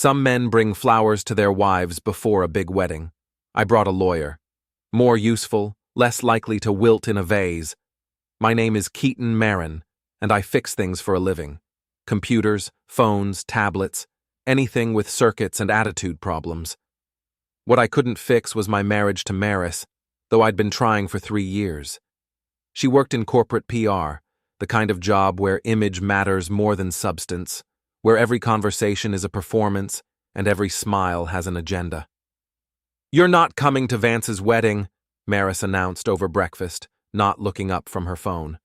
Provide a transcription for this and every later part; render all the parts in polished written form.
Some men bring flowers to their wives before a big wedding. I brought a lawyer. More useful, less likely to wilt in a vase. My name is Keaton Merren, and I fix things for a living. Computers, phones, tablets, anything with circuits and attitude problems. What I couldn't fix was my marriage to Maris, though I'd been trying for 3 years. She worked in corporate PR, the kind of job where image matters more than substance, where every conversation is a performance and every smile has an agenda. "You're not coming to Vance's wedding," Maris announced over breakfast, not looking up from her phone.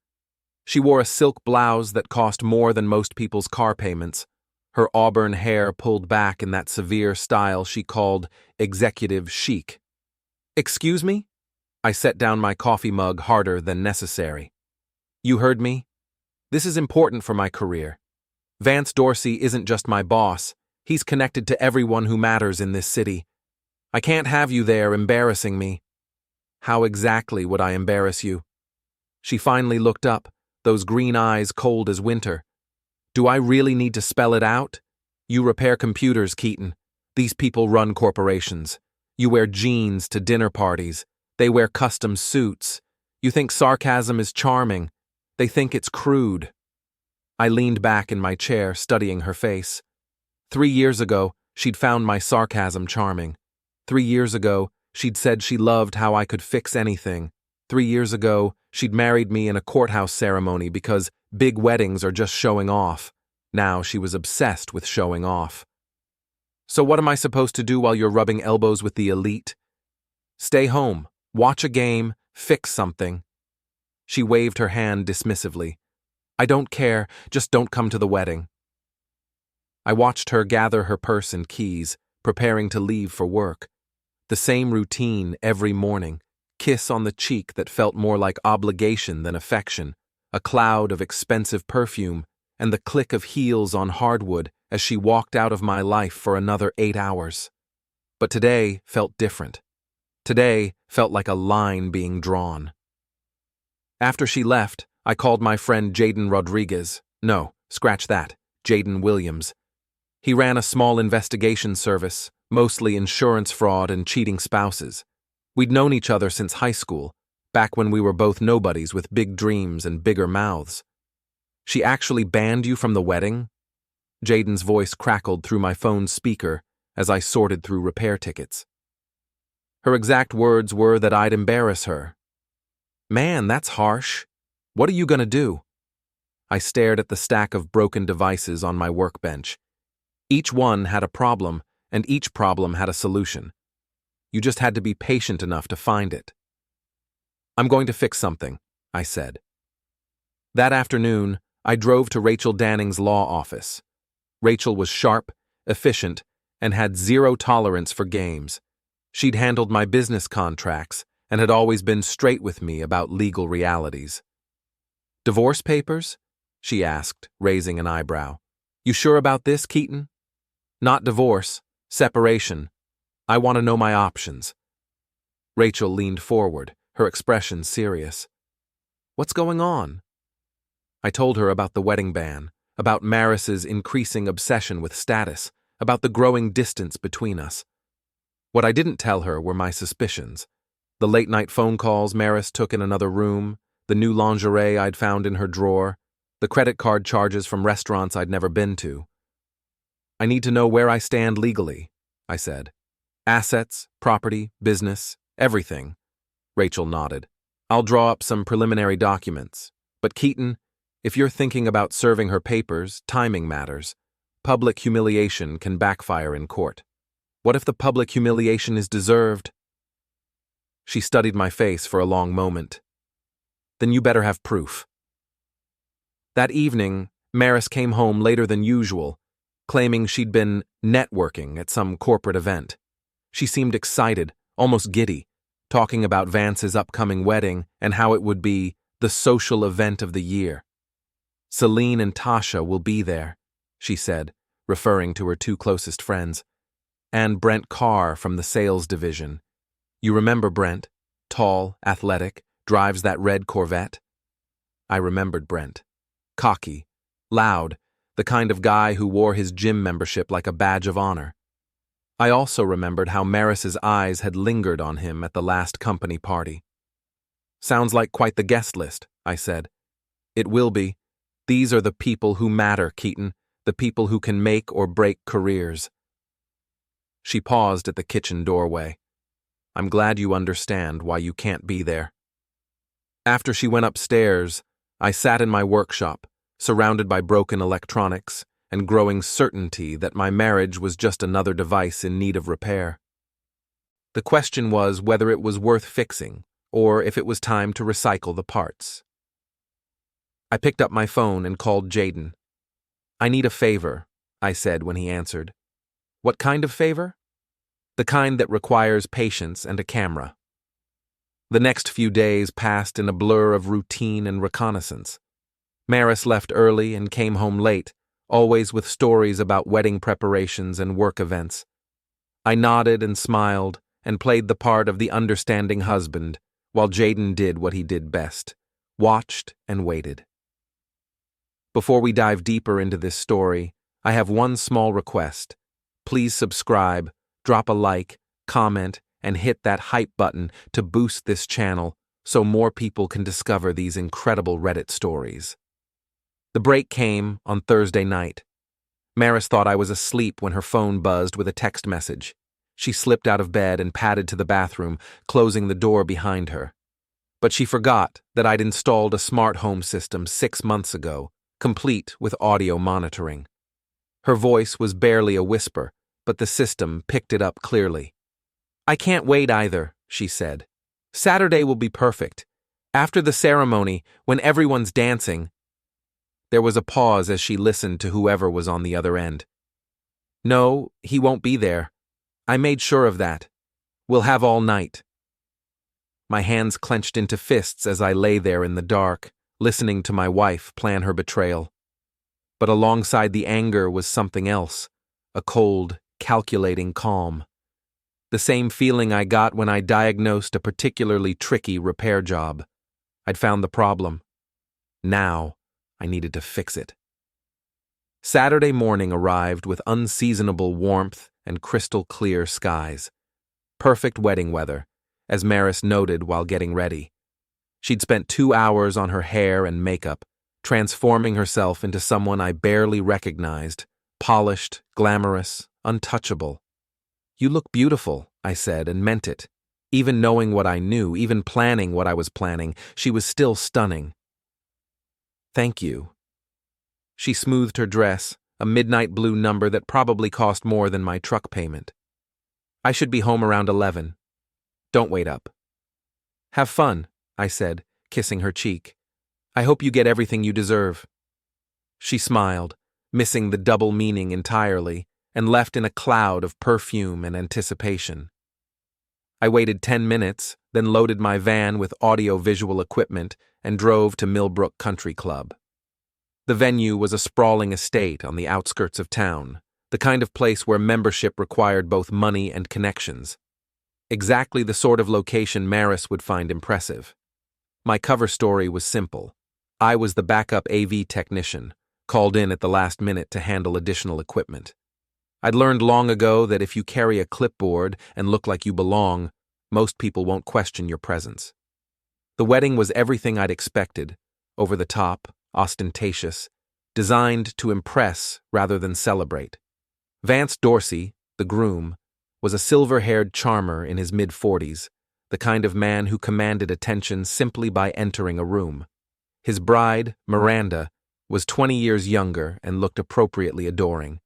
She wore a silk blouse that cost more than most people's car payments, her auburn hair pulled back in that severe style she called executive chic. "Excuse me?" I set down my coffee mug harder than necessary. "You heard me? This is important for my career. Vance Dorsey isn't just my boss, he's connected to everyone who matters in this city. I can't have you there embarrassing me." "How exactly would I embarrass you?" She finally looked up, those green eyes cold as winter. "Do I really need to spell it out? You repair computers, Keaton. These people run corporations. You wear jeans to dinner parties. They wear custom suits. You think sarcasm is charming. They think it's crude." I leaned back in my chair, studying her face. 3 years ago, she'd found my sarcasm charming. 3 years ago, she'd said she loved how I could fix anything. 3 years ago, she'd married me in a courthouse ceremony because big weddings are just showing off. Now she was obsessed with showing off. "So what am I supposed to do while you're rubbing elbows with the elite?" "Stay home, watch a game, fix something." She waved her hand dismissively. "I don't care, just don't come to the wedding." I watched her gather her purse and keys, preparing to leave for work. The same routine every morning, kiss on the cheek that felt more like obligation than affection, a cloud of expensive perfume, and the click of heels on hardwood as she walked out of my life for another 8 hours. But today felt different. Today felt like a line being drawn. After she left, I called my friend Jaden Rodriguez. No, scratch that, Jaden Williams. He ran a small investigation service, mostly insurance fraud and cheating spouses. We'd known each other since high school, back when we were both nobodies with big dreams and bigger mouths. "She actually banned you from the wedding?" Jaden's voice crackled through my phone's speaker as I sorted through repair tickets. Her exact words were that I'd embarrass her. "Man, that's harsh. What are you gonna do?" I stared at the stack of broken devices on my workbench. Each one had a problem, and each problem had a solution. You just had to be patient enough to find it. "I'm going to fix something," I said. That afternoon, I drove to Rachel Danning's law office. Rachel was sharp, efficient, and had zero tolerance for games. She'd handled my business contracts and had always been straight with me about legal realities. "Divorce papers?" she asked, raising an eyebrow. "You sure about this, Keaton?" "Not divorce, separation. I want to know my options." Rachel leaned forward, her expression serious. "What's going on?" I told her about the wedding ban, about Maris's increasing obsession with status, about the growing distance between us. What I didn't tell her were my suspicions. The late-night phone calls Maris took in another room, the new lingerie I'd found in her drawer, the credit card charges from restaurants I'd never been to. "I need to know where I stand legally," I said. "Assets, property, business, everything." Rachel nodded. "I'll draw up some preliminary documents. But Keaton, if you're thinking about serving her papers, timing matters. Public humiliation can backfire in court. What if the public humiliation is deserved?" She studied my face for a long moment. "Then you better have proof." That evening, Maris came home later than usual, claiming she'd been networking at some corporate event. She seemed excited, almost giddy, talking about Vance's upcoming wedding and how it would be the social event of the year. "Celine and Tasha will be there," she said, referring to her 2 closest friends. "And Brent Karr from the sales division. You remember Brent? Tall, athletic, drives that red Corvette." I remembered Brent. Cocky, loud, the kind of guy who wore his gym membership like a badge of honor. I also remembered how Maris's eyes had lingered on him at the last company party. "Sounds like quite the guest list," I said. "It will be. These are the people who matter, Keaton, the people who can make or break careers." She paused at the kitchen doorway. "I'm glad you understand why you can't be there." After she went upstairs, I sat in my workshop, surrounded by broken electronics and growing certainty that my marriage was just another device in need of repair. The question was whether it was worth fixing or if it was time to recycle the parts. I picked up my phone and called Jaden. "I need a favor," I said when he answered. "What kind of favor?" "The kind that requires patience and a camera." The next few days passed in a blur of routine and reconnaissance. Maris left early and came home late, always with stories about wedding preparations and work events. I nodded and smiled and played the part of the understanding husband, while Jaden did what he did best, watched and waited. Before we dive deeper into this story, I have one small request. Please subscribe, drop a like, comment, and hit that hype button to boost this channel so more people can discover these incredible Reddit stories. The break came on Thursday night. Maris thought I was asleep when her phone buzzed with a text message. She slipped out of bed and padded to the bathroom, closing the door behind her. But she forgot that I'd installed a smart home system 6 months ago, complete with audio monitoring. Her voice was barely a whisper, but the system picked it up clearly. "I can't wait either," she said. "Saturday will be perfect. After the ceremony, when everyone's dancing." There was a pause as she listened to whoever was on the other end. "No, he won't be there. I made sure of that. We'll have all night." My hands clenched into fists as I lay there in the dark, listening to my wife plan her betrayal. But alongside the anger was something else, a cold, calculating calm. The same feeling I got when I diagnosed a particularly tricky repair job. I'd found the problem. Now, I needed to fix it. Saturday morning arrived with unseasonable warmth and crystal-clear skies. Perfect wedding weather, as Maris noted while getting ready. She'd spent 2 hours on her hair and makeup, transforming herself into someone I barely recognized, polished, glamorous, untouchable. "You look beautiful," I said, and meant it. Even knowing what I knew, even planning what I was planning, she was still stunning. "Thank you." She smoothed her dress, a midnight blue number that probably cost more than my truck payment. "I should be home around 11. Don't wait up." "Have fun," I said, kissing her cheek. "I hope you get everything you deserve." She smiled, missing the double meaning entirely, and left in a cloud of perfume and anticipation. I waited 10 minutes, then loaded my van with audio-visual equipment and drove to Millbrook Country Club. The venue was a sprawling estate on the outskirts of town, the kind of place where membership required both money and connections. Exactly the sort of location Maris would find impressive. My cover story was simple. I was the backup AV technician, called in at the last minute to handle additional equipment. I'd learned long ago that if you carry a clipboard and look like you belong, most people won't question your presence. The wedding was everything I'd expected, over the top, ostentatious, designed to impress rather than celebrate. Vance Dorsey, the groom, was a silver-haired charmer in his mid-40s, the kind of man who commanded attention simply by entering a room. His bride, Miranda, was 20 years younger and looked appropriately adoring.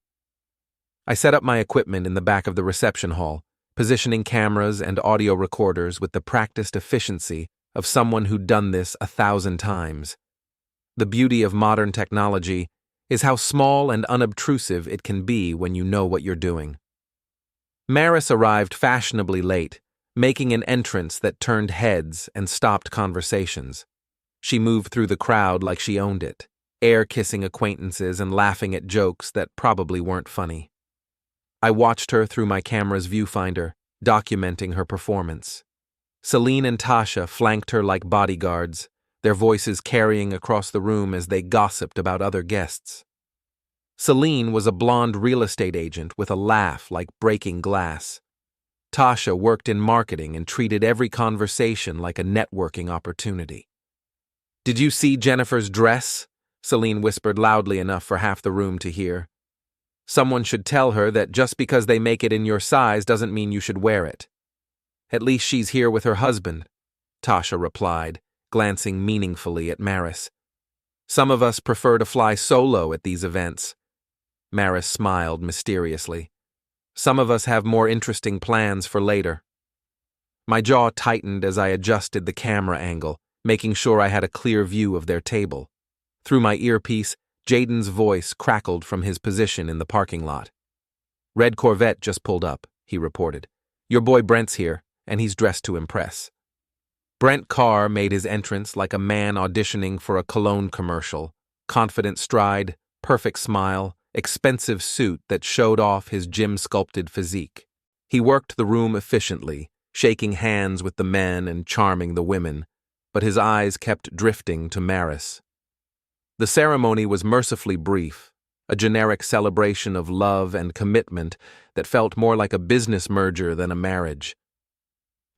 I set up my equipment in the back of the reception hall, positioning cameras and audio recorders with the practiced efficiency of someone who'd done this 1,000 times. The beauty of modern technology is how small and unobtrusive it can be when you know what you're doing. Maris arrived fashionably late, making an entrance that turned heads and stopped conversations. She moved through the crowd like she owned it, air-kissing acquaintances and laughing at jokes that probably weren't funny. I watched her through my camera's viewfinder, documenting her performance. Celine and Tasha flanked her like bodyguards, their voices carrying across the room as they gossiped about other guests. Celine was a blonde real estate agent with a laugh like breaking glass. Tasha worked in marketing and treated every conversation like a networking opportunity. "Did you see Jennifer's dress?" Celine whispered loudly enough for half the room to hear. "Someone should tell her that just because they make it in your size doesn't mean you should wear it." "At least she's here with her husband," Tasha replied, glancing meaningfully at Maris. "Some of us prefer to fly solo at these events." Maris smiled mysteriously. "Some of us have more interesting plans for later." My jaw tightened as I adjusted the camera angle, making sure I had a clear view of their table. Through my earpiece, Jaden's voice crackled from his position in the parking lot. "Red Corvette just pulled up," he reported. "Your boy Brent's here, and he's dressed to impress." Brent Karr made his entrance like a man auditioning for a cologne commercial. Confident stride, perfect smile, expensive suit that showed off his gym-sculpted physique. He worked the room efficiently, shaking hands with the men and charming the women, but his eyes kept drifting to Maris. The ceremony was mercifully brief, a generic celebration of love and commitment that felt more like a business merger than a marriage.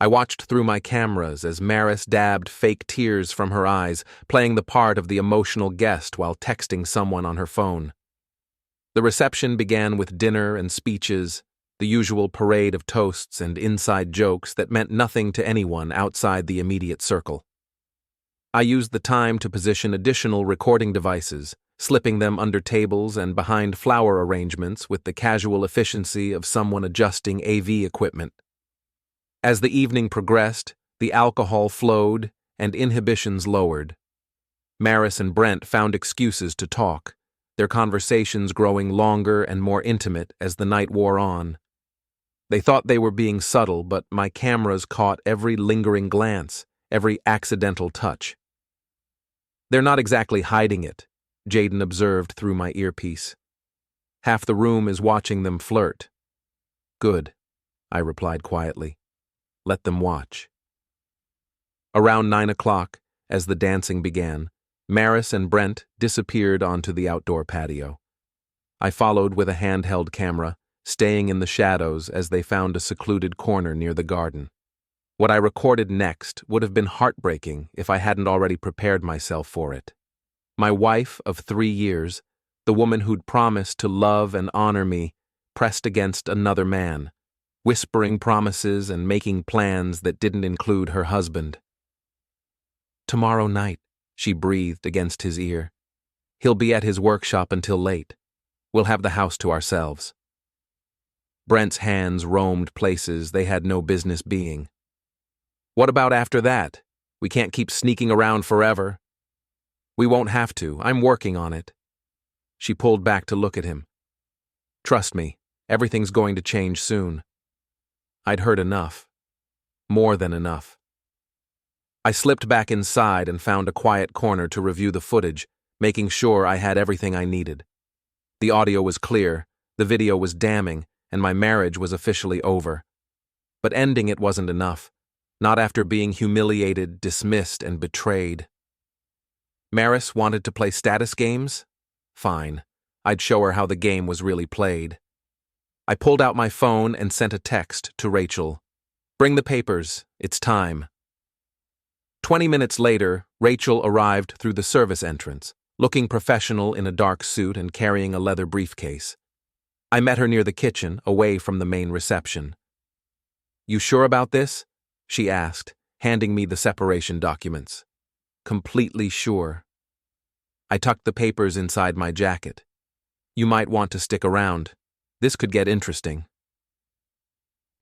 I watched through my cameras as Maris dabbed fake tears from her eyes, playing the part of the emotional guest while texting someone on her phone. The reception began with dinner and speeches, the usual parade of toasts and inside jokes that meant nothing to anyone outside the immediate circle. I used the time to position additional recording devices, slipping them under tables and behind flower arrangements with the casual efficiency of someone adjusting AV equipment. As the evening progressed, the alcohol flowed and inhibitions lowered. Maris and Brent found excuses to talk, their conversations growing longer and more intimate as the night wore on. They thought they were being subtle, but my cameras caught every lingering glance, every accidental touch. "They're not exactly hiding it," Jaden observed through my earpiece. "Half the room is watching them flirt." "Good," I replied quietly. "Let them watch." Around 9 o'clock, as the dancing began, Maris and Brent disappeared onto the outdoor patio. I followed with a handheld camera, staying in the shadows as they found a secluded corner near the garden. What I recorded next would have been heartbreaking if I hadn't already prepared myself for it. My wife of 3 years, the woman who'd promised to love and honor me, pressed against another man, whispering promises and making plans that didn't include her husband. "Tomorrow night," she breathed against his ear. "He'll be at his workshop until late. We'll have the house to ourselves." Brent's hands roamed places they had no business being. "What about after that? We can't keep sneaking around forever." "We won't have to. I'm working on it." She pulled back to look at him. "Trust me, everything's going to change soon." I'd heard enough. More than enough. I slipped back inside and found a quiet corner to review the footage, making sure I had everything I needed. The audio was clear, the video was damning, and my marriage was officially over. But ending it wasn't enough. Not after being humiliated, dismissed, and betrayed. Maris wanted to play status games? Fine. I'd show her how the game was really played. I pulled out my phone and sent a text to Rachel. "Bring the papers. It's time." 20 minutes later, Rachel arrived through the service entrance, looking professional in a dark suit and carrying a leather briefcase. I met her near the kitchen, away from the main reception. "You sure about this?" she asked, handing me the separation documents. "Completely sure." I tucked the papers inside my jacket. "You might want to stick around. This could get interesting."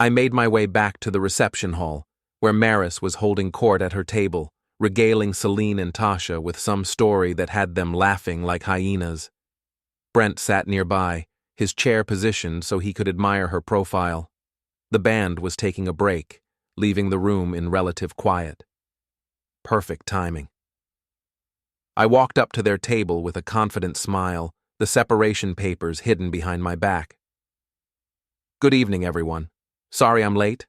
I made my way back to the reception hall, where Maris was holding court at her table, regaling Celine and Tasha with some story that had them laughing like hyenas. Brent sat nearby, his chair positioned so he could admire her profile. The band was taking a break, leaving the room in relative quiet. Perfect timing. I walked up to their table with a confident smile, the separation papers hidden behind my back. "Good evening, everyone. Sorry I'm late."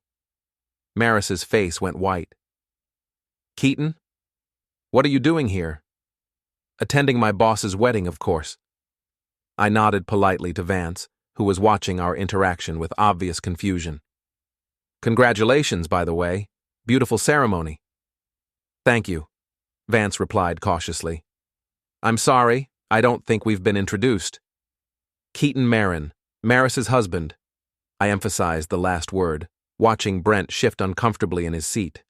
Maris's face went white. "Keaton? What are you doing here?" "Attending my boss's wedding, of course." I nodded politely to Vance, who was watching our interaction with obvious confusion. Congratulations, by the way. Beautiful ceremony. Thank you, Vance replied cautiously. I'm sorry, I don't think we've been introduced. Keaton Merren, Maris's husband. I emphasized the last word, watching Brent shift uncomfortably in his seat.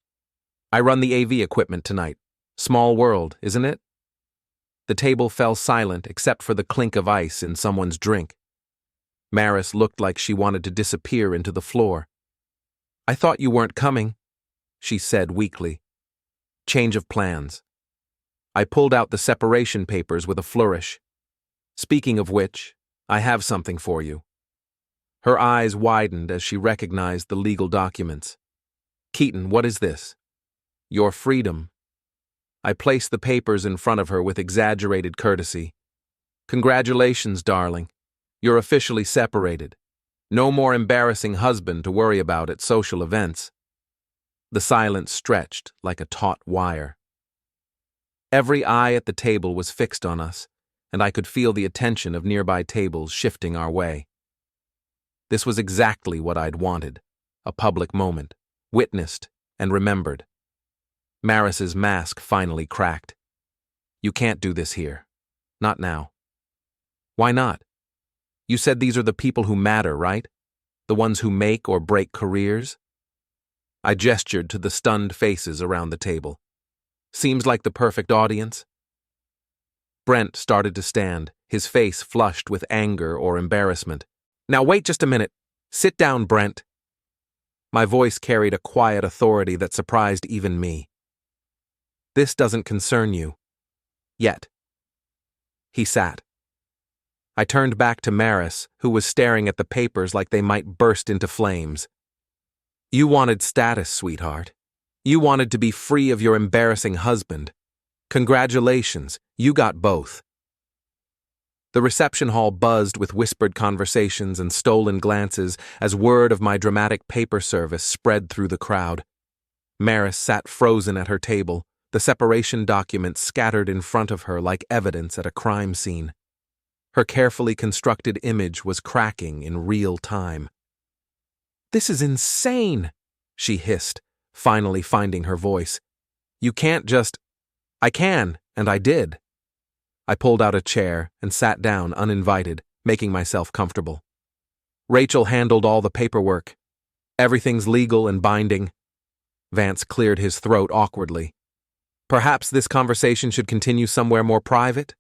I run the AV equipment tonight. Small world, isn't it? The table fell silent except for the clink of ice in someone's drink. Maris looked like she wanted to disappear into the floor. I thought you weren't coming, she said weakly. Change of plans. I pulled out the separation papers with a flourish. Speaking of which, I have something for you. Her eyes widened as she recognized the legal documents. Keaton, what is this? Your freedom. I placed the papers in front of her with exaggerated courtesy. Congratulations, darling. You're officially separated. No more embarrassing husband to worry about at social events. The silence stretched like a taut wire. Every eye at the table was fixed on us, and I could feel the attention of nearby tables shifting our way. This was exactly what I'd wanted, a public moment, witnessed and remembered. Maris's mask finally cracked. You can't do this here. Not now. Why not? You said these are the people who matter, right? The ones who make or break careers? I gestured to the stunned faces around the table. Seems like the perfect audience. Brent started to stand, his face flushed with anger or embarrassment. Now wait just a minute. Sit down, Brent. My voice carried a quiet authority that surprised even me. This doesn't concern you. Yet. He sat. I turned back to Maris, who was staring at the papers like they might burst into flames. You wanted status, sweetheart. You wanted to be free of your embarrassing husband. Congratulations, you got both. The reception hall buzzed with whispered conversations and stolen glances as word of my dramatic paper service spread through the crowd. Maris sat frozen at her table, the separation documents scattered in front of her like evidence at a crime scene. Her carefully constructed image was cracking in real time. This is insane, she hissed, finally finding her voice. You can't just... I can, and I did. I pulled out a chair and sat down uninvited, making myself comfortable. Rachel handled all the paperwork. Everything's legal and binding. Vance cleared his throat awkwardly. Perhaps this conversation should continue somewhere more private?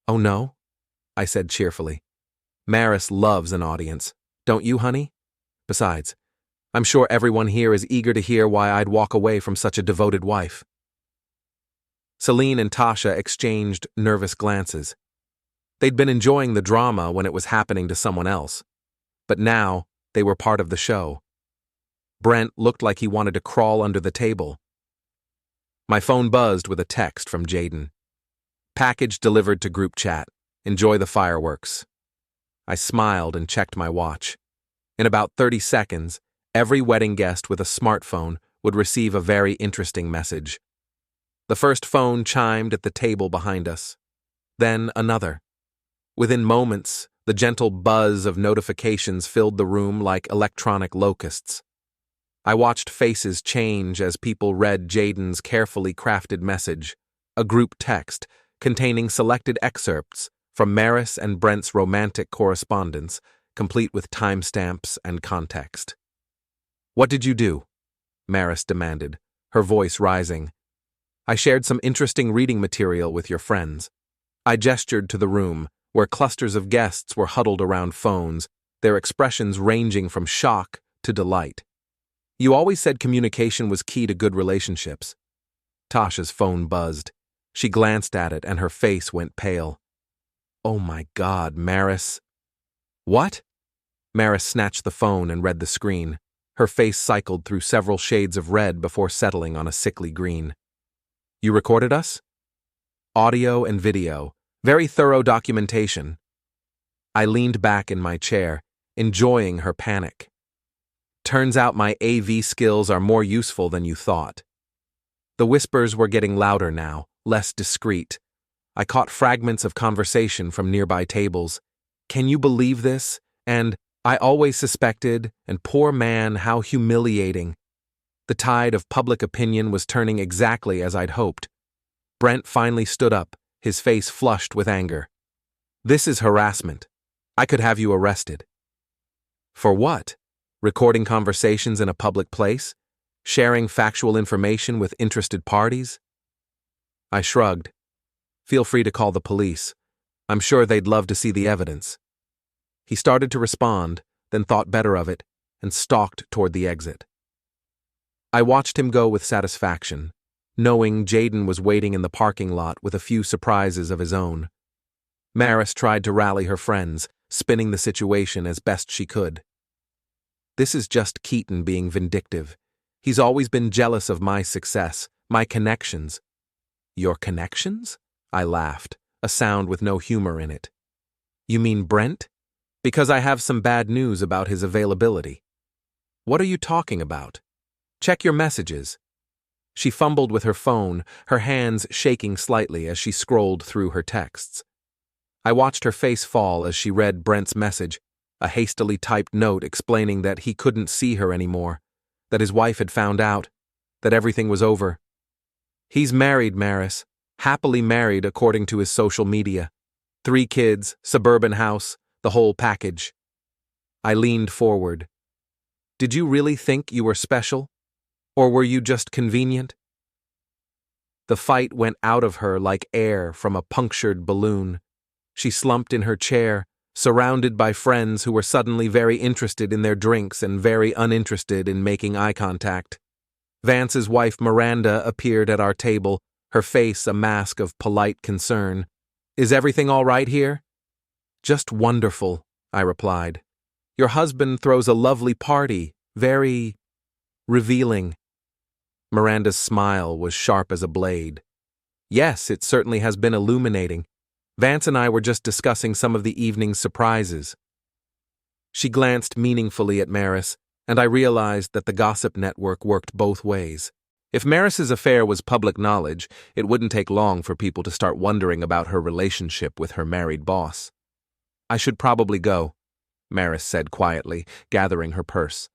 Oh no, I said cheerfully. Maris loves an audience. Don't you, honey? Besides, I'm sure everyone here is eager to hear why I'd walk away from such a devoted wife. Celine and Tasha exchanged nervous glances. They'd been enjoying the drama when it was happening to someone else, but now they were part of the show. Brent looked like he wanted to crawl under the table. My phone buzzed with a text from Jaden. Package delivered to group chat. Enjoy the fireworks. I smiled and checked my watch. In about 30 seconds, every wedding guest with a smartphone would receive a very interesting message. The first phone chimed at the table behind us. Then another. Within moments, the gentle buzz of notifications filled the room like electronic locusts. I watched faces change as people read Jaden's carefully crafted message, a group text containing selected excerpts from Maris and Brent's romantic correspondence, complete with timestamps and context. What did you do? Maris demanded, her voice rising. I shared some interesting reading material with your friends. I gestured to the room, where clusters of guests were huddled around phones, their expressions ranging from shock to delight. You always said communication was key to good relationships. Tasha's phone buzzed. She glanced at it and her face went pale. Oh my God, Maris. What? Maris snatched the phone and read the screen. Her face cycled through several shades of red before settling on a sickly green. You recorded us? Audio and video. Very thorough documentation. I leaned back in my chair, enjoying her panic. Turns out my AV skills are more useful than you thought. The whispers were getting louder now, less discreet. I caught fragments of conversation from nearby tables. "Can you believe this?" And "I always suspected," and "Poor man, how humiliating." The tide of public opinion was turning exactly as I'd hoped. Brent finally stood up, his face flushed with anger. "This is harassment. I could have you arrested." "For what? Recording conversations in a public place? Sharing factual information with interested parties?" I shrugged. "Feel free to call the police. I'm sure they'd love to see the evidence." He started to respond, then thought better of it, and stalked toward the exit. I watched him go with satisfaction, knowing Jaden was waiting in the parking lot with a few surprises of his own. Maris tried to rally her friends, spinning the situation as best she could. "This is just Keaton being vindictive. He's always been jealous of my success, my connections." "Your connections?" I laughed, a sound with no humor in it. "You mean Brent? Because I have some bad news about his availability." "What are you talking about? Check your messages." She fumbled with her phone, her hands shaking slightly as she scrolled through her texts. I watched her face fall as she read Brent's message, a hastily typed note explaining that he couldn't see her anymore, that his wife had found out, that everything was over. "He's married, Maris, happily married according to his social media. 3 kids, suburban house, the whole package." I leaned forward. "Did you really think you were special? Or were you just convenient?" The fight went out of her like air from a punctured balloon. She slumped in her chair, surrounded by friends who were suddenly very interested in their drinks and very uninterested in making eye contact. Vance's wife Miranda appeared at our table, her face a mask of polite concern. "Is everything all right here?" "Just wonderful," I replied. "Your husband throws a lovely party, very revealing." Miranda's smile was sharp as a blade. "Yes, it certainly has been illuminating. Vance and I were just discussing some of the evening's surprises." She glanced meaningfully at Maris, and I realized that the gossip network worked both ways. If Maris's affair was public knowledge, it wouldn't take long for people to start wondering about her relationship with her married boss. "I should probably go," Maris said quietly, gathering her purse.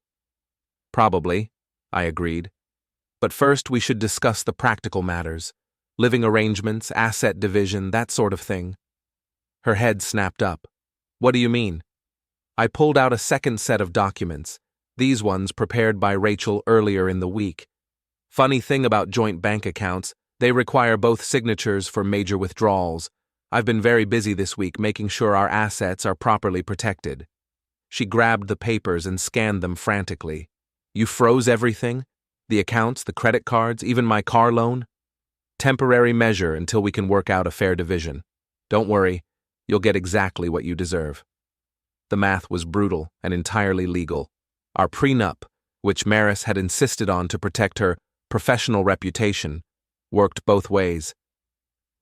"Probably," I agreed. "But first we should discuss the practical matters. Living arrangements, asset division, that sort of thing." Her head snapped up. "What do you mean?" I pulled out a second set of documents, these ones prepared by Rachel earlier in the week. Funny thing about joint bank accounts, they require both signatures for major withdrawals. I've been very busy this week making sure our assets are properly protected. She grabbed the papers and scanned them frantically. "You froze everything? The accounts, the credit cards, even my car loan?" "Temporary measure until we can work out a fair division. Don't worry, you'll get exactly what you deserve." The math was brutal and entirely legal. Our prenup, which Maris had insisted on to protect her professional reputation, worked both ways.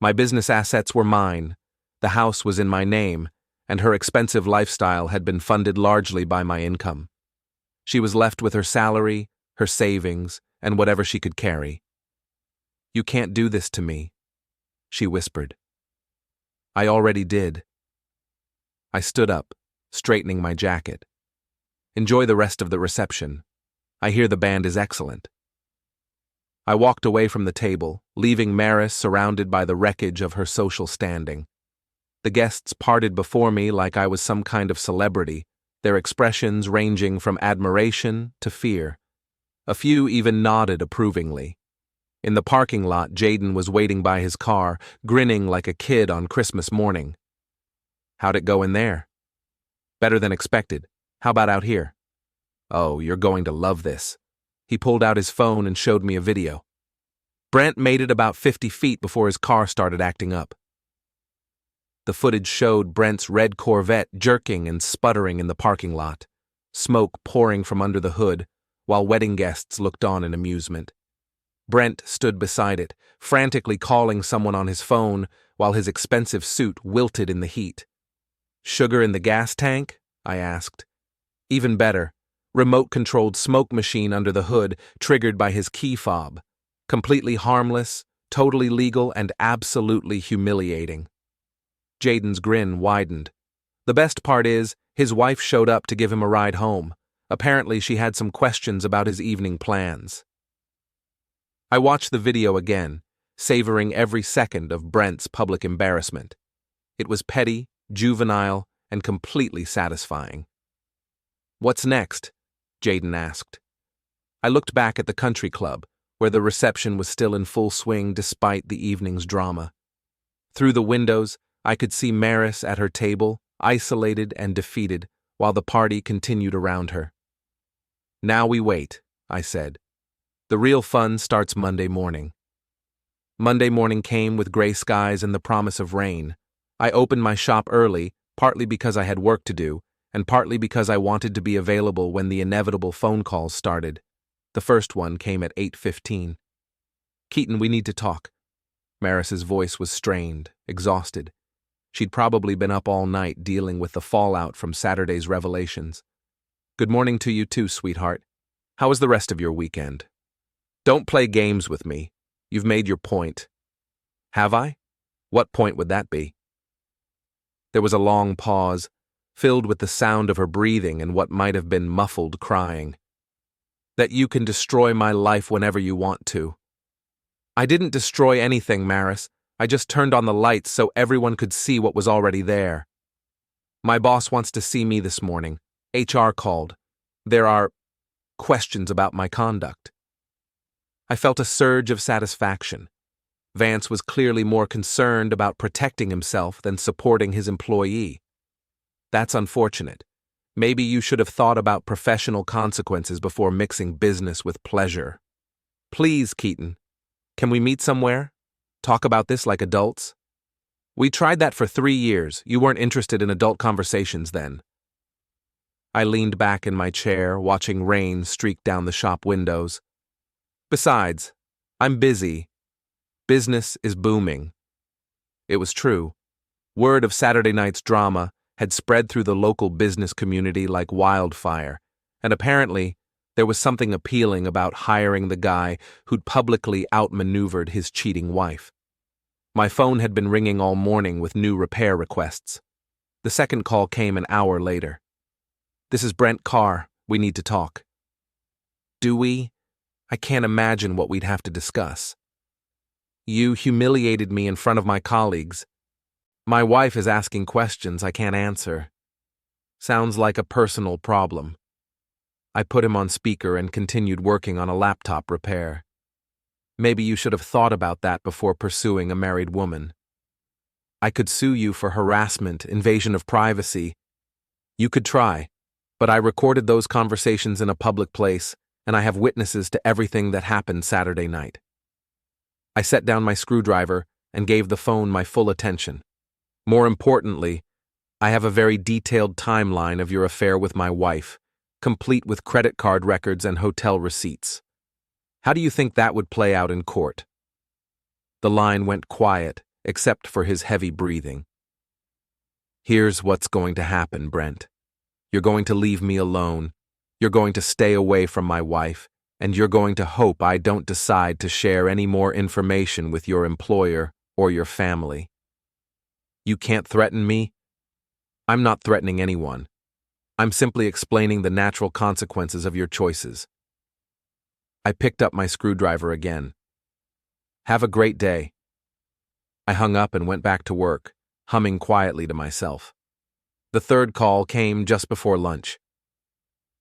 My business assets were mine, the house was in my name, and her expensive lifestyle had been funded largely by my income. She was left with her salary, her savings, and whatever she could carry. "You can't do this to me," she whispered. "I already did." I stood up, straightening my jacket. "Enjoy the rest of the reception. I hear the band is excellent." I walked away from the table, leaving Maris surrounded by the wreckage of her social standing. The guests parted before me like I was some kind of celebrity, their expressions ranging from admiration to fear. A few even nodded approvingly. In the parking lot, Jaden was waiting by his car, grinning like a kid on Christmas morning. "How'd it go in there?" "Better than expected. How about out here?" "Oh, you're going to love this." He pulled out his phone and showed me a video. Brent made it about 50 feet before his car started acting up. The footage showed Brent's red Corvette jerking and sputtering in the parking lot, smoke pouring from under the hood, while wedding guests looked on in amusement. Brent stood beside it, frantically calling someone on his phone while his expensive suit wilted in the heat. "Sugar in the gas tank?" I asked. Even better, remote-controlled smoke machine under the hood triggered by his key fob. Completely harmless, Totally legal and absolutely humiliating. Jaden's grin widened. The best part is, his wife showed up to give him a ride home. Apparently, she had some questions about his evening plans. I watched the video again, savoring every second of Brent's public embarrassment. It was petty, juvenile, and completely satisfying. "What's next?" Jaden asked. I looked back at the country club, where the reception was still in full swing despite the evening's drama. Through the windows, I could see Maris at her table, isolated and defeated, while the party continued around her. "Now we wait," I said. "The real fun starts Monday morning." Monday morning came with gray skies and the promise of rain. I opened my shop early, partly because I had work to do, and partly because I wanted to be available when the inevitable phone calls started. The first one came at 8:15. "Keaton, we need to talk." Maris's voice was strained, exhausted. She'd probably been up all night dealing with the fallout from Saturday's revelations. "Good morning to you too, sweetheart. How was the rest of your weekend?" "Don't play games with me. You've made your point." "Have I? What point would that be?" There was a long pause, filled with the sound of her breathing and what might have been muffled crying. "That you can destroy my life whenever you want to." "I didn't destroy anything, Maris. I just turned on the lights so everyone could see what was already there. My boss wants to see me this morning. HR called. There are questions about my conduct." I felt a surge of satisfaction. Vance was clearly more concerned about protecting himself than supporting his employee. "That's unfortunate. Maybe you should have thought about professional consequences before mixing business with pleasure." "Please, Keaton. Can we meet somewhere? Talk about this like adults?" "We tried that for 3 years. You weren't interested in adult conversations then." I leaned back in my chair, watching rain streak down the shop windows. "Besides, I'm busy. Business is booming." It was true. Word of Saturday night's drama had spread through the local business community like wildfire, and apparently there was something appealing about hiring the guy who'd publicly outmaneuvered his cheating wife. My phone had been ringing all morning with new repair requests. The second call came an hour later. "This is Brent Karr. We need to talk." "Do we? I can't imagine what we'd have to discuss." "You humiliated me in front of my colleagues. My wife is asking questions I can't answer." "Sounds like a personal problem." I put him on speaker and continued working on a laptop repair. "Maybe you should have thought about that before pursuing a married woman." "I could sue you for harassment, invasion of privacy." "You could try, but I recorded those conversations in a public place, and I have witnesses to everything that happened Saturday night." I set down my screwdriver and gave the phone my full attention. "More importantly, I have a very detailed timeline of your affair with my wife, complete with credit card records and hotel receipts. How do you think that would play out in court?" The line went quiet, except for his heavy breathing. "Here's what's going to happen, Brent. You're going to leave me alone. You're going to stay away from my wife, and you're going to hope I don't decide to share any more information with your employer or your family. You can't threaten me." "I'm not threatening anyone. I'm simply explaining the natural consequences of your choices." I picked up my screwdriver again. "Have a great day." I hung up and went back to work, humming quietly to myself. The third call came just before lunch.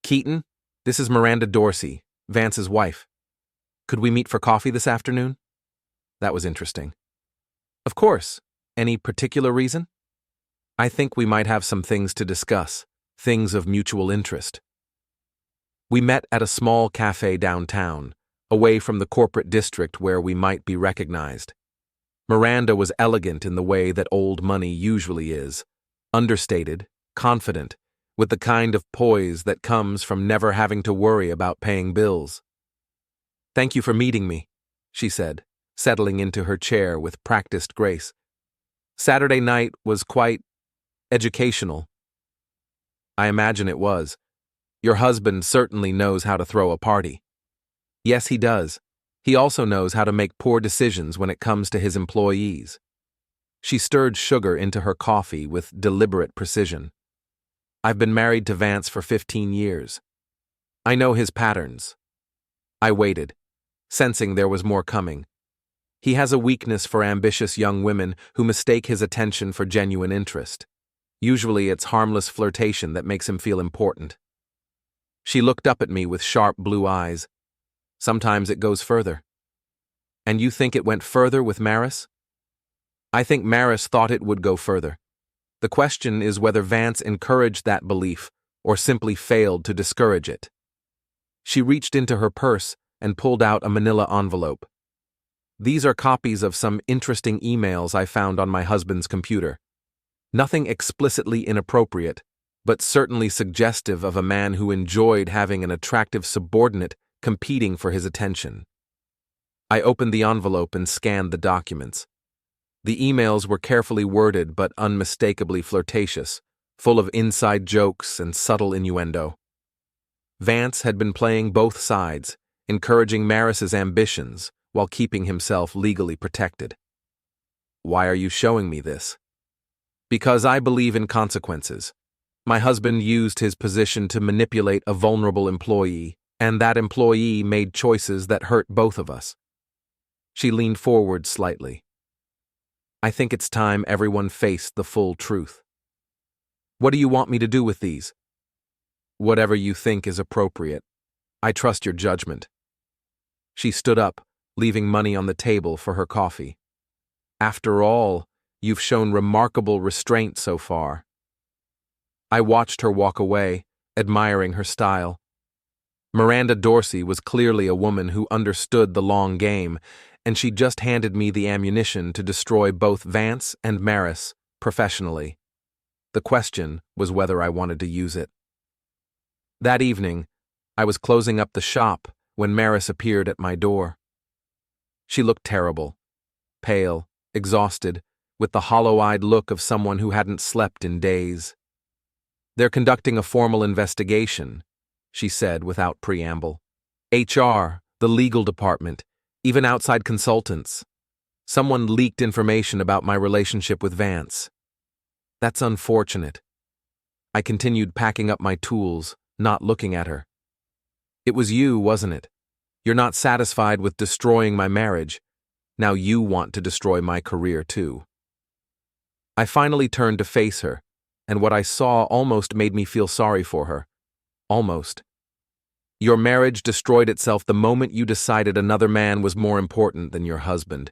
"Keaton, this is Miranda Dorsey, Vance's wife. Could we meet for coffee this afternoon?" That was interesting. "Of course. Any particular reason?" "I think we might have some things to discuss, things of mutual interest." We met at a small cafe downtown, away from the corporate district where we might be recognized. Miranda was elegant in the way that old money usually is, understated, confident, with the kind of poise that comes from never having to worry about paying bills. "Thank you for meeting me," she said, settling into her chair with practiced grace. "Saturday night was quite educational." "I imagine it was. Your husband certainly knows how to throw a party." "Yes, he does. He also knows how to make poor decisions when it comes to his employees. She stirred sugar into her coffee with deliberate precision. I've been married to Vance for 15 years. I know his patterns. I waited, sensing there was more coming. He has a weakness for ambitious young women who mistake his attention for genuine interest. Usually it's harmless flirtation that makes him feel important. She looked up at me with sharp blue eyes. Sometimes it goes further. And you think it went further with Maris? I think Maris thought it would go further. The question is whether Vance encouraged that belief or simply failed to discourage it. She reached into her purse and pulled out a manila envelope. These are copies of some interesting emails I found on my husband's computer. Nothing explicitly inappropriate, but certainly suggestive of a man who enjoyed having an attractive subordinate competing for his attention. I opened the envelope and scanned the documents. The emails were carefully worded but unmistakably flirtatious, full of inside jokes and subtle innuendo. Vance had been playing both sides, encouraging Maris's ambitions while keeping himself legally protected. Why are you showing me this? Because I believe in consequences. My husband used his position to manipulate a vulnerable employee, and that employee made choices that hurt both of us. She leaned forward slightly. I think it's time everyone faced the full truth. What do you want me to do with these? Whatever you think is appropriate. I trust your judgment. She stood up, leaving money on the table for her coffee. After all, you've shown remarkable restraint so far. I watched her walk away, admiring her style. Miranda Dorsey was clearly a woman who understood the long game, and she just handed me the ammunition to destroy both Vance and Maris professionally. The question was whether I wanted to use it. That evening, I was closing up the shop when Maris appeared at my door. She looked terrible, pale, exhausted, with the hollow-eyed look of someone who hadn't slept in days. They're conducting a formal investigation, she said without preamble. HR, the legal department, even outside consultants. Someone leaked information about my relationship with Vance. That's unfortunate. I continued packing up my tools, not looking at her. It was you, wasn't it? You're not satisfied with destroying my marriage. Now you want to destroy my career too. I finally turned to face her, and what I saw almost made me feel sorry for her. Almost. Your marriage destroyed itself the moment you decided another man was more important than your husband.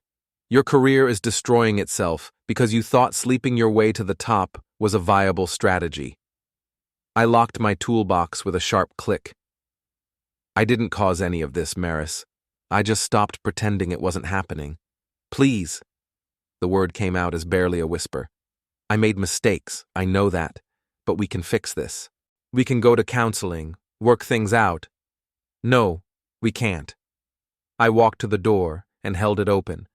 Your career is destroying itself because you thought sleeping your way to the top was a viable strategy. I locked my toolbox with a sharp click. I didn't cause any of this, Maris. I just stopped pretending it wasn't happening. Please. The word came out as barely a whisper. I made mistakes, I know that, but we can fix this. We can go to counseling, work things out. No, we can't. I walked to the door and held it open.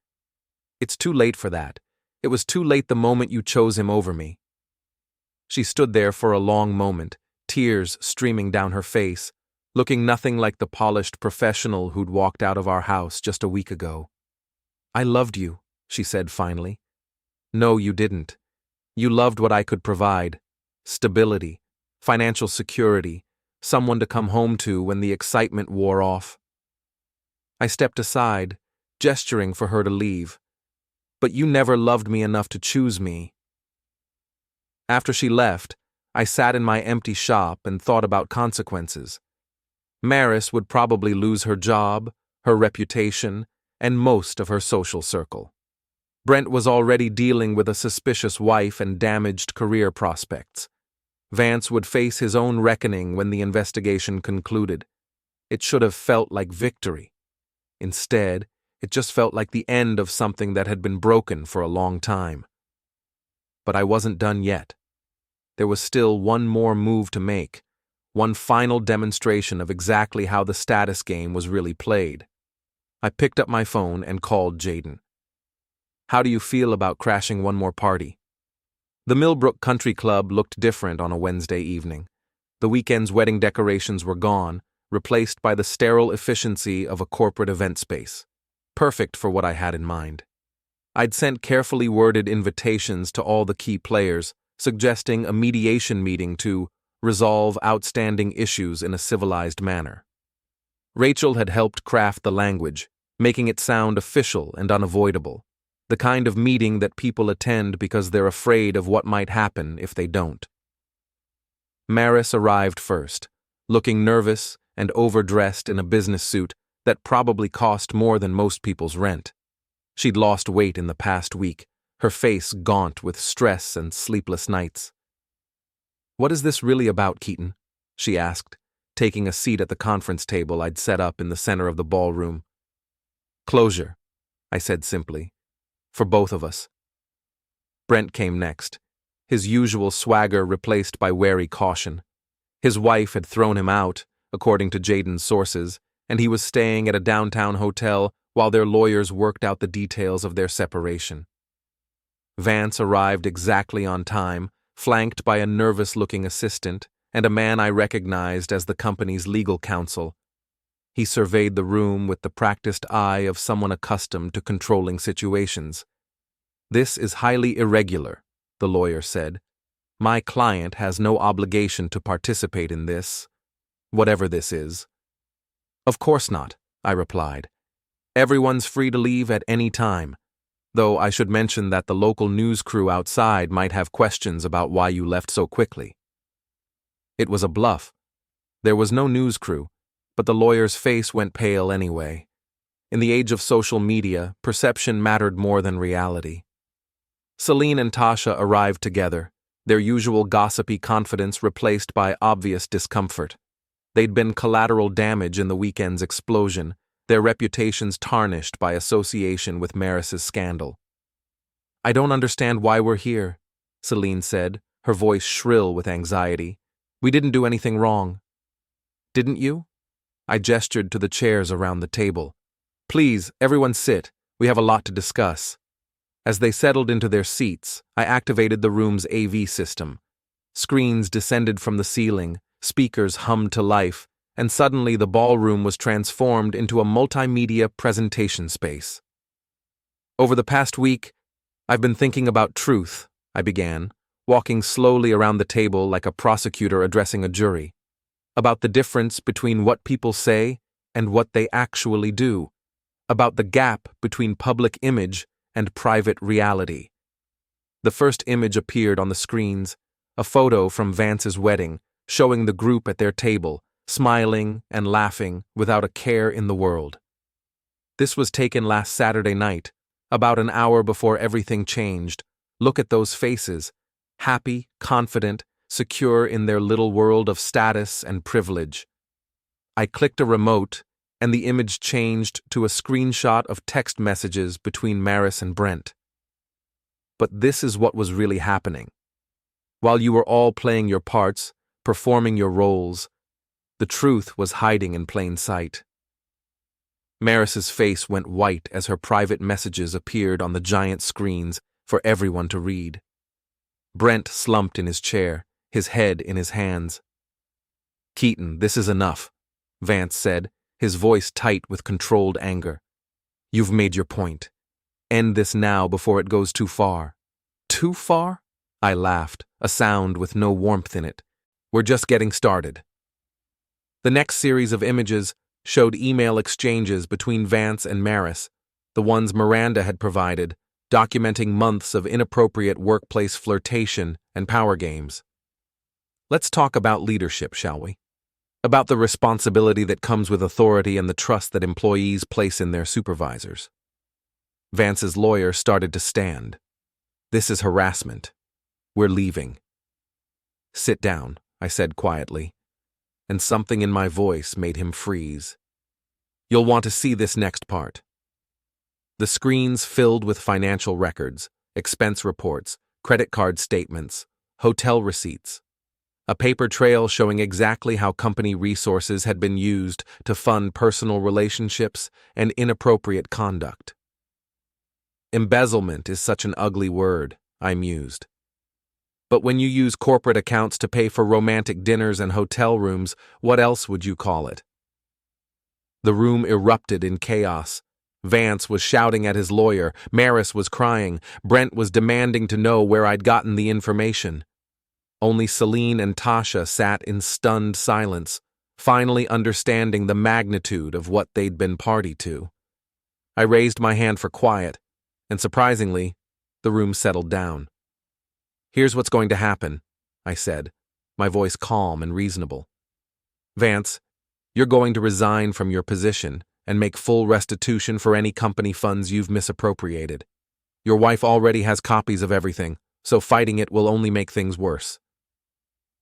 It's too late for that. It was too late the moment you chose him over me. She stood there for a long moment, tears streaming down her face, looking nothing like the polished professional who'd walked out of our house just a week ago. I loved you, she said finally. No, you didn't. You loved what I could provide. Stability, financial security, someone to come home to when the excitement wore off. I stepped aside, gesturing for her to leave. But you never loved me enough to choose me. After she left, I sat in my empty shop and thought about consequences. Maris would probably lose her job, her reputation, and most of her social circle. Brent was already dealing with a suspicious wife and damaged career prospects. Vance would face his own reckoning when the investigation concluded. It should have felt like victory. Instead, it just felt like the end of something that had been broken for a long time. But I wasn't done yet. There was still one more move to make, one final demonstration of exactly how the status game was really played. I picked up my phone and called Jaden. How do you feel about crashing one more party? The Millbrook Country Club looked different on a Wednesday evening. The weekend's wedding decorations were gone, replaced by the sterile efficiency of a corporate event space. Perfect for what I had in mind. I'd sent carefully worded invitations to all the key players, suggesting a mediation meeting to resolve outstanding issues in a civilized manner. Rachel had helped craft the language, making it sound official and unavoidable, the kind of meeting that people attend because they're afraid of what might happen if they don't. Maris arrived first, looking nervous and overdressed in a business suit that probably cost more than most people's rent. She'd lost weight in the past week, her face gaunt with stress and sleepless nights. "What is this really about, Keaton?" she asked, taking a seat at the conference table I'd set up in the center of the ballroom. "Closure," I said simply, "for both of us." Brent came next, his usual swagger replaced by wary caution. His wife had thrown him out, according to Jaden's sources, and he was staying at a downtown hotel while their lawyers worked out the details of their separation. Vance arrived exactly on time, flanked by a nervous-looking assistant and a man I recognized as the company's legal counsel. He surveyed the room with the practiced eye of someone accustomed to controlling situations. "This is highly irregular," the lawyer said. "My client has no obligation to participate in this, whatever this is." "Of course not," I replied. "Everyone's free to leave at any time, though I should mention that the local news crew outside might have questions about why you left so quickly." It was a bluff. There was no news crew, but the lawyer's face went pale anyway. In the age of social media, perception mattered more than reality. Celine and Tasha arrived together, their usual gossipy confidence replaced by obvious discomfort. They'd been collateral damage in the weekend's explosion, their reputations tarnished by association with Maris's scandal. "I don't understand why we're here," Celine said, her voice shrill with anxiety. "We didn't do anything wrong." "Didn't you?" I gestured to the chairs around the table. "Please, everyone sit. We have a lot to discuss." As they settled into their seats, I activated the room's AV system. Screens descended from the ceiling, speakers hummed to life, and suddenly the ballroom was transformed into a multimedia presentation space. "Over the past week, I've been thinking about truth," I began, walking slowly around the table like a prosecutor addressing a jury. "About the difference between what people say and what they actually do. About the gap between public image and private reality." The first image appeared on the screens, a photo from Vance's wedding, showing the group at their table, smiling and laughing without a care in the world. This was taken last Saturday night, about an hour before everything changed. Look at those faces, happy, confident, secure in their little world of status and privilege. I clicked a remote, and the image changed to a screenshot of text messages between Maris and Brent. But this is what was really happening. While you were all playing your parts, performing your roles, the truth was hiding in plain sight. Maris's face went white as her private messages appeared on the giant screens for everyone to read. Brent slumped in his chair, his head in his hands. "Keaton, this is enough," Vance said, his voice tight with controlled anger. "You've made your point. End this now before it goes too far." "Too far?" I laughed, a sound with no warmth in it. "We're just getting started." The next series of images showed email exchanges between Vance and Maris, the ones Miranda had provided, documenting months of inappropriate workplace flirtation and power games. "Let's talk about leadership, shall we? About the responsibility that comes with authority and the trust that employees place in their supervisors." Vance's lawyer started to stand. "This is harassment. We're leaving." "Sit down," I said quietly, and something in my voice made him freeze. "You'll want to see this next part." The screens filled with financial records, expense reports, credit card statements, hotel receipts. A paper trail showing exactly how company resources had been used to fund personal relationships and inappropriate conduct. Embezzlement is such an ugly word, I mused. But when you use corporate accounts to pay for romantic dinners and hotel rooms, what else would you call it? The room erupted in chaos. Vance was shouting at his lawyer, Maris was crying, Brent was demanding to know where I'd gotten the information. Only Celine and Tasha sat in stunned silence, finally understanding the magnitude of what they'd been party to. I raised my hand for quiet, and surprisingly, the room settled down. "Here's what's going to happen," I said, my voice calm and reasonable. "Vance, you're going to resign from your position and make full restitution for any company funds you've misappropriated. Your wife already has copies of everything, so fighting it will only make things worse."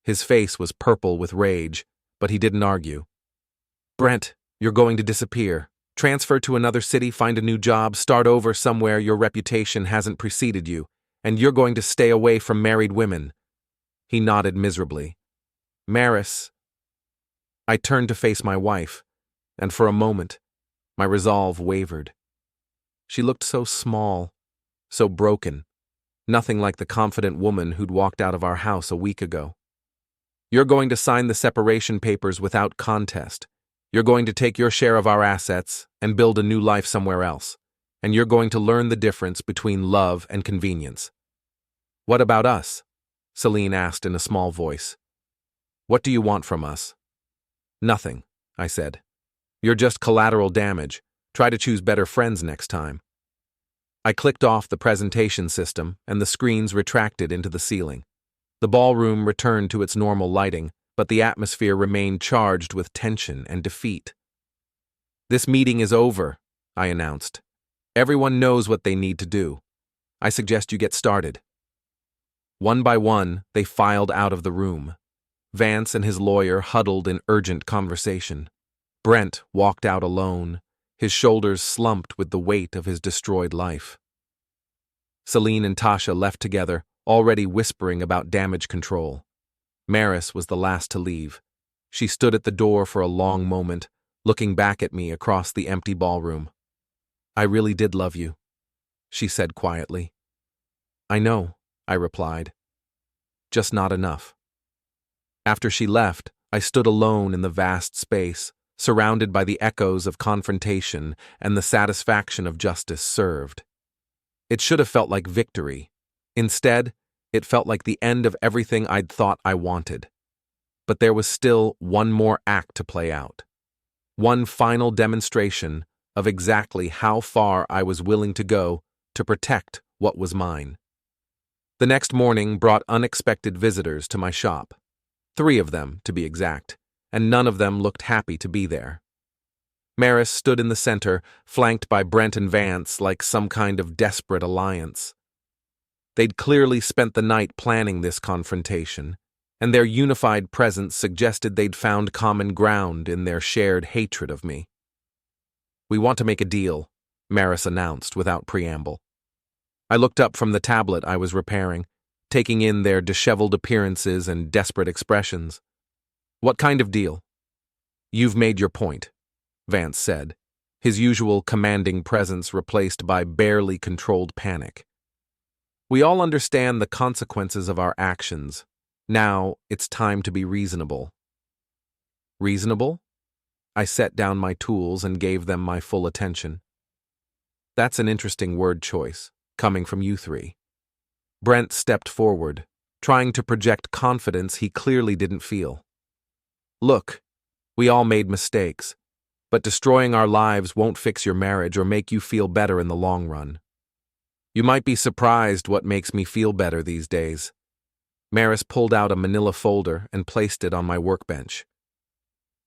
His face was purple with rage, but he didn't argue. "Brent, you're going to disappear. Transfer to another city, find a new job, start over somewhere your reputation hasn't preceded you, and you're going to stay away from married women." He nodded miserably. "Maris." I turned to face my wife, and for a moment, my resolve wavered. She looked so small, so broken, nothing like the confident woman who'd walked out of our house a week ago. "You're going to sign the separation papers without contest. You're going to take your share of our assets and build a new life somewhere else, and you're going to learn the difference between love and convenience." "What about us?" Celine asked in a small voice. "What do you want from us?" "Nothing," I said. "You're just collateral damage. Try to choose better friends next time." I clicked off the presentation system, and the screens retracted into the ceiling. The ballroom returned to its normal lighting, but the atmosphere remained charged with tension and defeat. "This meeting is over," I announced. "Everyone knows what they need to do. I suggest you get started." One by one, they filed out of the room. Vance and his lawyer huddled in urgent conversation. Brent walked out alone, his shoulders slumped with the weight of his destroyed life. Celine and Tasha left together, already whispering about damage control. Maris was the last to leave. She stood at the door for a long moment, looking back at me across the empty ballroom. "I really did love you," she said quietly. "I know," I replied. "Just not enough." After she left, I stood alone in the vast space, surrounded by the echoes of confrontation and the satisfaction of justice served. It should have felt like victory. Instead, it felt like the end of everything I'd thought I wanted. But there was still one more act to play out. One final demonstration of exactly how far I was willing to go to protect what was mine. The next morning brought unexpected visitors to my shop. 3 of them, to be exact, and none of them looked happy to be there. Maris stood in the center, flanked by Brent and Vance like some kind of desperate alliance. They'd clearly spent the night planning this confrontation, and their unified presence suggested they'd found common ground in their shared hatred of me. "We want to make a deal," Maris announced without preamble. I looked up from the tablet I was repairing, taking in their disheveled appearances and desperate expressions. "What kind of deal?" "You've made your point," Vance said, his usual commanding presence replaced by barely controlled panic. "We all understand the consequences of our actions. Now it's time to be reasonable." "Reasonable?" I set down my tools and gave them my full attention. "That's an interesting word choice, coming from you 3. Brent stepped forward, trying to project confidence he clearly didn't feel. "Look, we all made mistakes, but destroying our lives won't fix your marriage or make you feel better in the long run. You might be surprised what makes me feel better these days." Maris pulled out a manila folder and placed it on my workbench.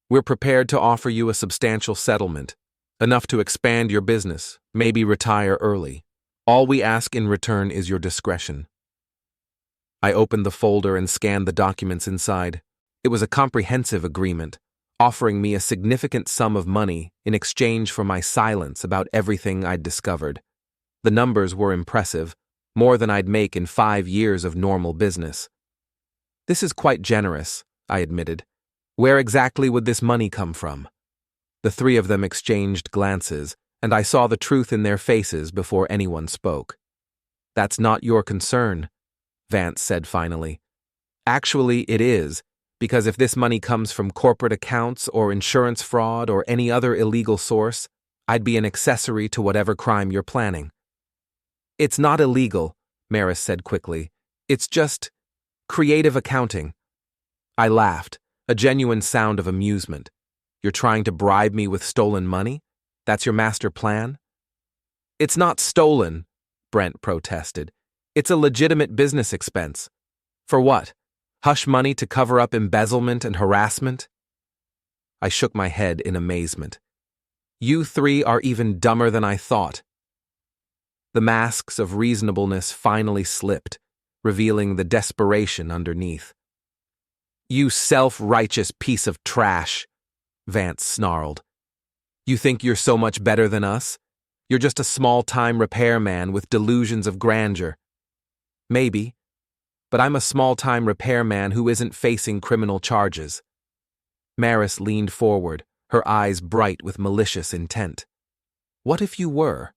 "We're prepared to offer you a substantial settlement, enough to expand your business, maybe retire early. All we ask in return is your discretion." I opened the folder and scanned the documents inside. It was a comprehensive agreement, offering me a significant sum of money in exchange for my silence about everything I'd discovered. The numbers were impressive, more than I'd make in 5 years of normal business. "This is quite generous," I admitted. "Where exactly would this money come from?" The 3 of them exchanged glances, and I saw the truth in their faces before anyone spoke. "That's not your concern," Vance said finally. "Actually, it is, Because if this money comes from corporate accounts or insurance fraud or any other illegal source, I'd be an accessory to whatever crime you're planning. It's not illegal, Maris said quickly. It's just creative accounting. I laughed, a genuine sound of amusement. You're trying to bribe me with stolen money? That's your master plan? It's not stolen, Brent protested. It's a legitimate business expense. For what? Hush money to cover up embezzlement and harassment? I shook my head in amazement. You three are even dumber than I thought. The masks of reasonableness finally slipped, revealing the desperation underneath. You self-righteous piece of trash, Vance snarled. You think you're so much better than us? You're just a small-time repairman with delusions of grandeur. Maybe. But I'm a small-time repairman who isn't facing criminal charges. Maris leaned forward, her eyes bright with malicious intent. What if you were?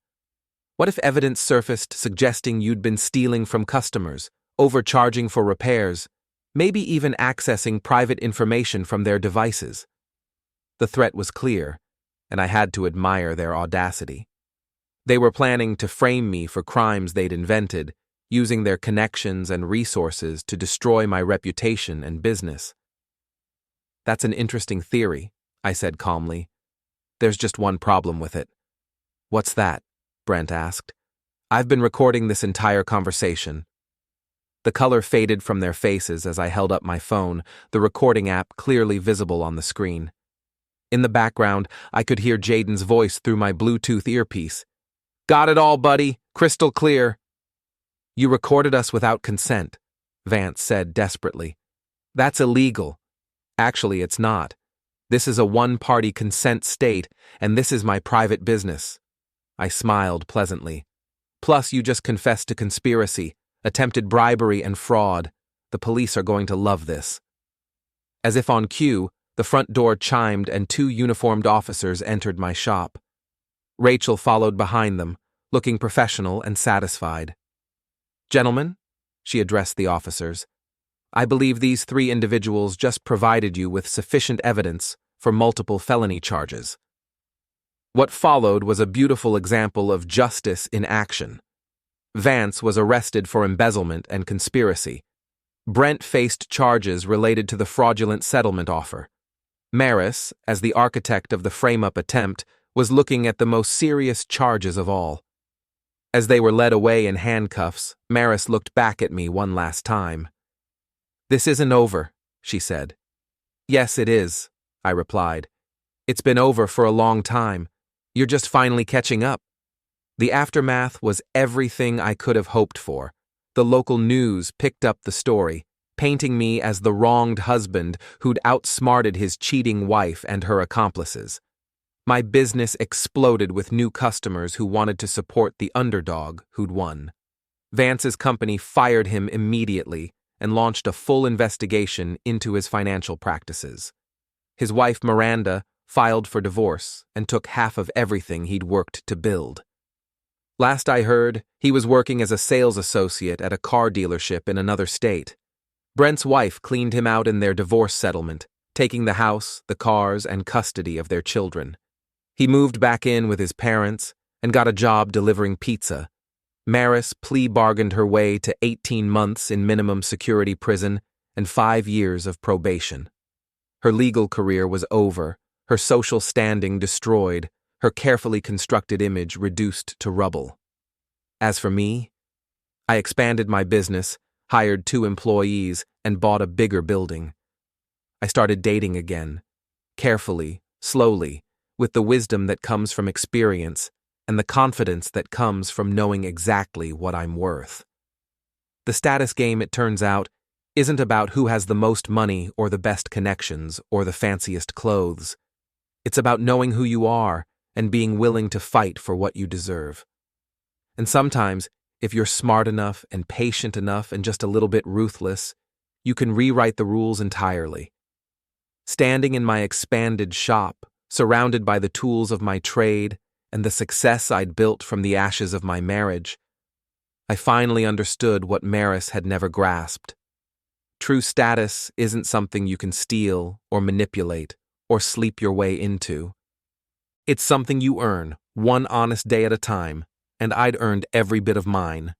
What if evidence surfaced suggesting you'd been stealing from customers, overcharging for repairs, maybe even accessing private information from their devices? The threat was clear, and I had to admire their audacity. They were planning to frame me for crimes they'd invented, using their connections and resources to destroy my reputation and business. That's an interesting theory, I said calmly. There's just one problem with it. What's that? Brent asked. I've been recording this entire conversation. The color faded from their faces as I held up my phone, the recording app clearly visible on the screen. In the background, I could hear Jaden's voice through my Bluetooth earpiece. Got it all, buddy. Crystal clear. You recorded us without consent, Vance said desperately. That's illegal. Actually, it's not. This is a one-party consent state, and this is my private business. I smiled pleasantly. Plus, you just confessed to conspiracy, attempted bribery and fraud. The police are going to love this. As if on cue, the front door chimed and 2 uniformed officers entered my shop. Rachel followed behind them, looking professional and satisfied. Gentlemen, she addressed the officers, I believe these 3 individuals just provided you with sufficient evidence for multiple felony charges. What followed was a beautiful example of justice in action. Vance was arrested for embezzlement and conspiracy. Brent faced charges related to the fraudulent settlement offer. Maris, as the architect of the frame-up attempt, was looking at the most serious charges of all. As they were led away in handcuffs, Maris looked back at me one last time. This isn't over, she said. Yes, it is, I replied. It's been over for a long time. You're just finally catching up. The aftermath was everything I could have hoped for. The local news picked up the story, painting me as the wronged husband who'd outsmarted his cheating wife and her accomplices. My business exploded with new customers who wanted to support the underdog who'd won. Vance's company fired him immediately and launched a full investigation into his financial practices. His wife, Miranda, filed for divorce and took half of everything he'd worked to build. Last I heard, he was working as a sales associate at a car dealership in another state. Brent's wife cleaned him out in their divorce settlement, taking the house, the cars, and custody of their children. He moved back in with his parents and got a job delivering pizza. Maris plea-bargained her way to 18 months in minimum security prison and 5 years of probation. Her legal career was over, her social standing destroyed, her carefully constructed image reduced to rubble. As for me, I expanded my business, hired 2 employees, and bought a bigger building. I started dating again, carefully, slowly, with the wisdom that comes from experience and the confidence that comes from knowing exactly what I'm worth. The status game, it turns out, isn't about who has the most money or the best connections or the fanciest clothes. It's about knowing who you are and being willing to fight for what you deserve. And sometimes, if you're smart enough and patient enough and just a little bit ruthless, you can rewrite the rules entirely. Standing in my expanded shop, surrounded by the tools of my trade and the success I'd built from the ashes of my marriage, I finally understood what Maris had never grasped. True status isn't something you can steal or manipulate or sleep your way into. It's something you earn, one honest day at a time, and I'd earned every bit of mine.